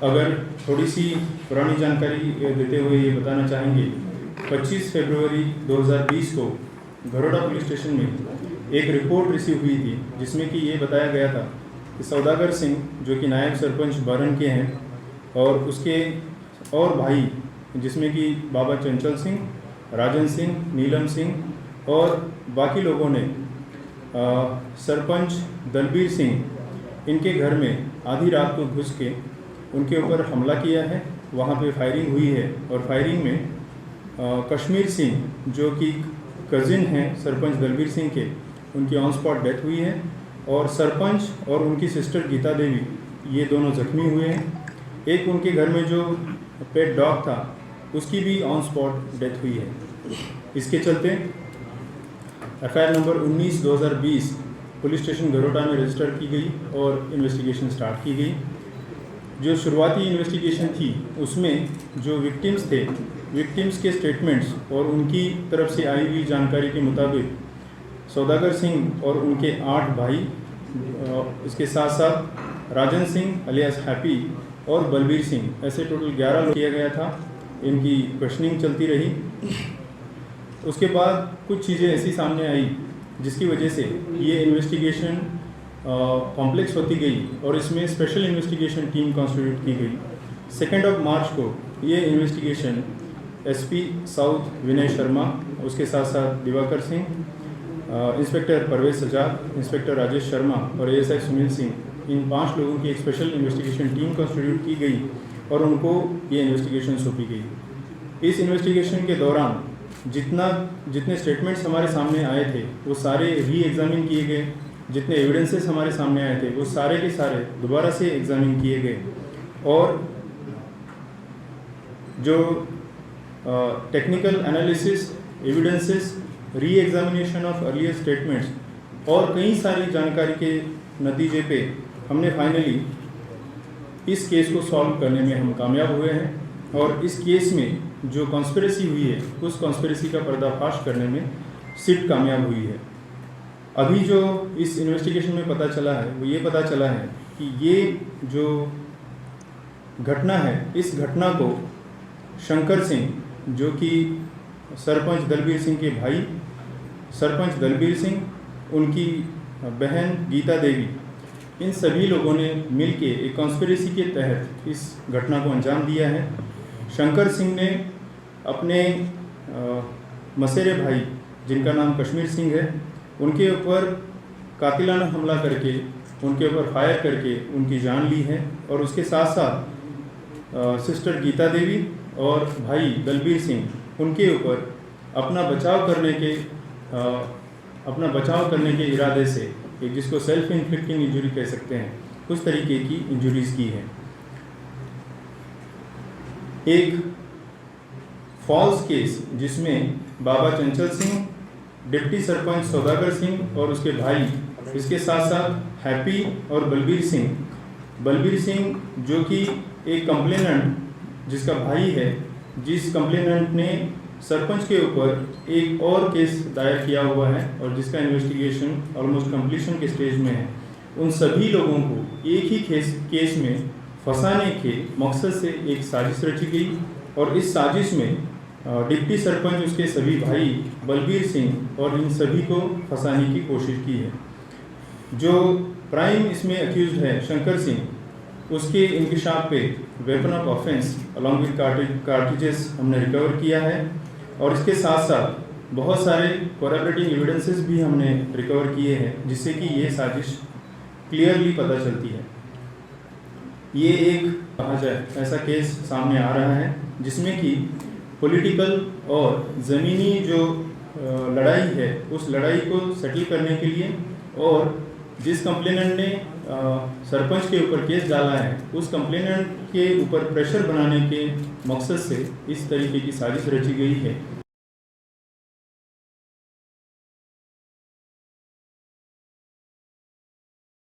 अगर थोड़ी सी पुरानी जानकारी देते हुए ये बताना चाहेंगे, 25 फरवरी 2020 को घरोड़ा पुलिस स्टेशन में एक रिपोर्ट रिसीव हुई थी जिसमें कि ये बताया गया था कि सौदागर सिंह जो कि नायब सरपंच बरन के हैं और उसके और भाई जिसमें कि बाबा चंचल सिंह, राजन सिंह, नीलम सिंह और बाकी लोगों ने सरपंच दलबीर सिंह इनके घर में आधी रात को घुस के उनके ऊपर हमला किया है। वहाँ पे फायरिंग हुई है और फायरिंग में कश्मीर सिंह जो कि कज़िन हैं सरपंच दलबीर सिंह के, उनकी ऑन स्पॉट डेथ हुई है और सरपंच और उनकी सिस्टर गीता देवी ये दोनों जख्मी हुए हैं। एक उनके घर में जो पेट डॉग था उसकी भी ऑन स्पॉट डेथ हुई है। इसके चलते FIR number 19/2020 police station Gharota में रजिस्टर की गई और इन्वेस्टिगेशन स्टार्ट की गई। जो शुरुआती इन्वेस्टिगेशन थी उसमें जो विक्टिम्स थे, विक्टिम्स के स्टेटमेंट्स और उनकी तरफ से आई हुई जानकारी के मुताबिक सौदागर सिंह और उनके 8 भाई, इसके साथ साथ राजन सिंह अलियास हैप्पी और बलबीर सिंह, ऐसे टोटल 11 लोग किया गया था। इनकी क्वेश्चनिंग चलती रही। उसके बाद कुछ चीज़ें ऐसी सामने आई जिसकी वजह से ये इन्वेस्टिगेशन कॉम्प्लेक्स होती गई और इसमें स्पेशल इन्वेस्टिगेशन टीम कॉन्स्टिट्यूट की गई। 2 मार्च को ये investigation SP south Vinay Sharma, उसके साथ साथ दिवाकर सिंह, इंस्पेक्टर परवेज सजाद, इंस्पेक्टर राजेश शर्मा और एएसआई सुनील सिंह, इन 5 लोगों की एक स्पेशल इन्वेस्टिगेशन टीम कॉन्स्टिट्यूट की गई और उनको ये इन्वेस्टिगेशन सौंपी गई। इस इन्वेस्टिगेशन के दौरान जितने स्टेटमेंट्स हमारे सामने आए थे वो सारे री एग्जामिन किए गए। जितने एविडेंसेस हमारे सामने आए थे वो सारे के सारे दोबारा से एग्जामिन किए गए और जो technical analysis, evidences, re examination of earlier statements और कई सारी जानकारी के नतीजे पे हमने फाइनली इस केस को सॉल्व करने में हम कामयाब हुए हैं और इस केस में जो कॉन्स्पिरेसी हुई है उस कॉन्स्पिरेसी का पर्दाफाश करने में सिट कामयाब हुई है। अभी जो इस इन्वेस्टिगेशन में पता चला है वो ये पता चला है कि ये जो घटना है, इस घटना को शंकर सिंह जो कि सरपंच दलबीर सिंह के भाई, सरपंच दलबीर सिंह, उनकी बहन गीता देवी, इन सभी लोगों ने मिलके एक कॉन्स्पिरेसी के तहत इस घटना को अंजाम दिया है। शंकर सिंह ने अपने मसेरे भाई जिनका नाम कश्मीर सिंह है उनके ऊपर कातिलाना हमला करके, उनके ऊपर फायर करके उनकी जान ली है और उसके साथ साथ सिस्टर गीता देवी और भाई दलबीर सिंह उनके ऊपर अपना बचाव करने के इरादे से, एक जिसको सेल्फ इन्फ्लिक्टिंग इंजरी कह सकते हैं, उस तरीके की इंजरीज की है। एक फॉल्स केस जिसमें बाबा चंचल सिंह, डिप्टी सरपंच सौदागर सिंह और उसके भाई, इसके साथ साथ हैप्पी और बलबीर सिंह जो कि एक कंप्लेनेंट जिसका भाई है, जिस कंप्लेनेंट ने सरपंच के ऊपर एक और केस दायर किया हुआ है और जिसका इन्वेस्टिगेशन ऑलमोस्ट कंप्लीशन के स्टेज में है, उन सभी लोगों को एक ही केस में फंसाने के मकसद से एक साजिश रची गई और इस साजिश में डिप्टी सरपंच, उसके सभी भाई बलबीर सिंह और इन सभी को फंसाने की कोशिश की है। जो प्राइम इसमें अक्यूज्ड है शंकर सिंह, उसके इंकशाफ पे weapon of offence along with cartridges हमने रिकवर किया है और इसके साथ साथ बहुत सारे कोरैबोरेटिंग एविडेंसेस भी हमने रिकवर किए हैं जिससे कि ये साजिश क्लियरली पता चलती है। ये एक कहा जाए ऐसा केस सामने आ रहा है जिसमें कि पॉलिटिकल और ज़मीनी जो लड़ाई है उस लड़ाई को सेटल करने के लिए और जिस कंप्लेनेंट ने सरपंच के ऊपर केस डाला है उस कंप्लेनेंट के ऊपर प्रेशर बनाने के मकसद से इस तरीके की साजिश रची गई है।